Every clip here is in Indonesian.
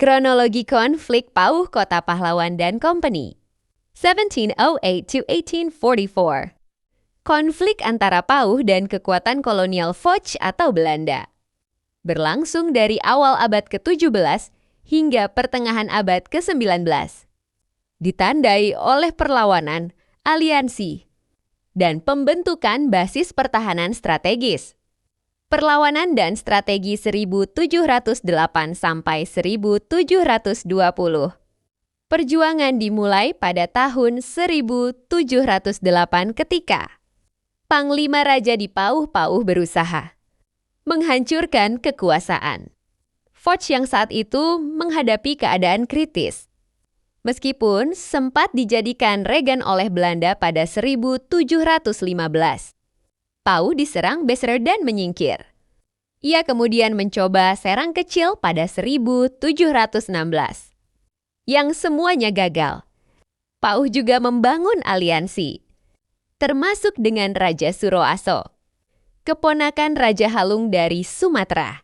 Kronologi konflik Pauh Kota Pahlawan dan Company 1708 to 1844. Konflik antara Pauh dan kekuatan kolonial Foch atau Belanda berlangsung dari awal abad ke-17 hingga pertengahan abad ke-19. Ditandai oleh perlawanan, aliansi, dan pembentukan basis pertahanan strategis. Perlawanan dan strategi 1708 sampai 1720. Perjuangan dimulai pada tahun 1708 ketika Panglima Raja di Pauh berusaha menghancurkan kekuasaan Foch yang saat itu menghadapi keadaan kritis. Meskipun sempat dijadikan regen oleh Belanda pada 1715. Pauh diserang Besser dan menyingkir. Ia kemudian mencoba serang kecil pada 1716. Yang semuanya gagal. Pauh juga membangun aliansi, termasuk dengan Raja Suroaso, keponakan Raja Halung dari Sumatera.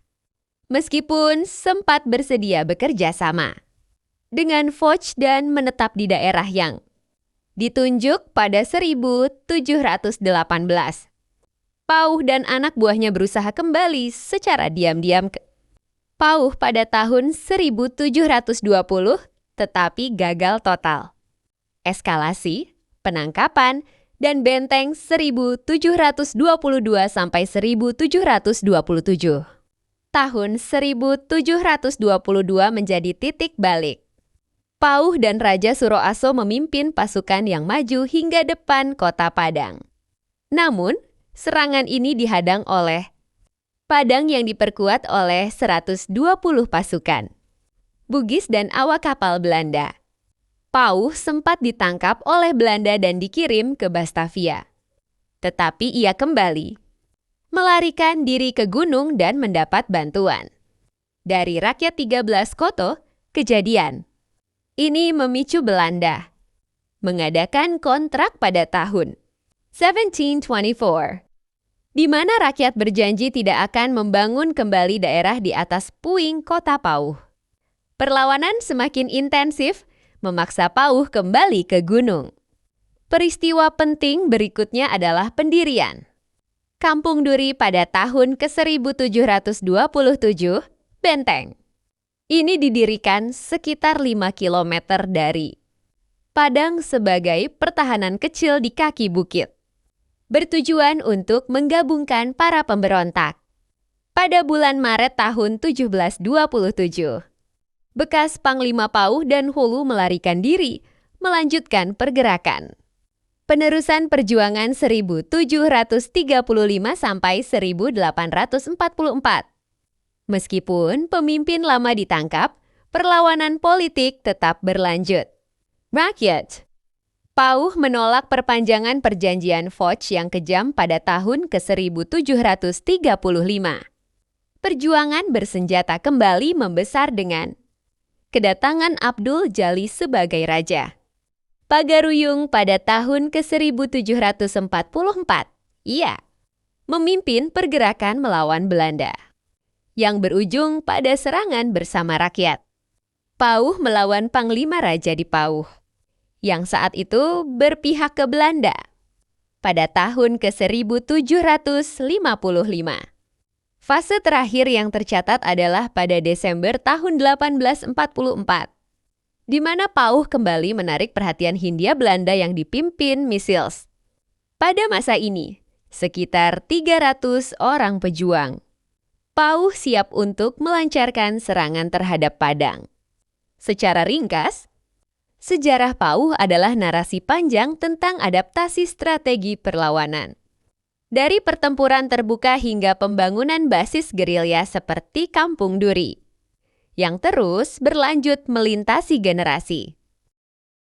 Meskipun sempat bersedia bekerja sama dengan Foch dan menetap di daerah yang ditunjuk pada 1718. Pauh dan anak buahnya berusaha kembali secara diam-diam ke Pauh pada tahun 1720, tetapi gagal total. Eskalasi, penangkapan, dan benteng 1722 sampai 1727. Tahun 1722 menjadi titik balik. Pauh dan Raja Suroaso memimpin pasukan yang maju hingga depan kota Padang. Namun, serangan ini dihadang oleh Padang yang diperkuat oleh 120 pasukan Bugis dan awak kapal Belanda. Pauh sempat ditangkap oleh Belanda dan dikirim ke Batavia. Tetapi ia kembali, melarikan diri ke gunung dan mendapat bantuan dari rakyat 13 Koto. Kejadian ini memicu Belanda mengadakan kontrak pada tahun 1724, di mana rakyat berjanji tidak akan membangun kembali daerah di atas puing kota Pauh. Perlawanan semakin intensif, memaksa Pauh kembali ke gunung. Peristiwa penting berikutnya adalah pendirian Kampung Duri pada tahun ke-1727, Benteng. Ini didirikan sekitar 5 km dari Padang sebagai pertahanan kecil di kaki bukit, bertujuan untuk menggabungkan para pemberontak. Pada bulan Maret tahun 1727, bekas Panglima Pauh dan Hulu melarikan diri, melanjutkan pergerakan. Penerusan perjuangan 1735 sampai 1844. Meskipun pemimpin lama ditangkap, perlawanan politik tetap berlanjut. Rakyat Pauh menolak perpanjangan perjanjian Foch yang kejam pada tahun ke-1735. Perjuangan bersenjata kembali membesar dengan kedatangan Abdul Jalil sebagai raja. Pagaruyung pada tahun ke-1744, ia memimpin pergerakan melawan Belanda yang berujung pada serangan bersama rakyat. Pauh melawan Panglima Raja di Pauh, yang saat itu berpihak ke Belanda. Pada tahun ke-1755. Fase terakhir yang tercatat adalah pada Desember tahun 1844, di mana Pauh kembali menarik perhatian Hindia Belanda yang dipimpin Misils. Pada masa ini, sekitar 300 orang pejuang Pauh siap untuk melancarkan serangan terhadap Padang. Secara ringkas, sejarah Pauh adalah narasi panjang tentang adaptasi strategi perlawanan. Dari pertempuran terbuka hingga pembangunan basis gerilya seperti Kampung Duri, yang terus berlanjut melintasi generasi.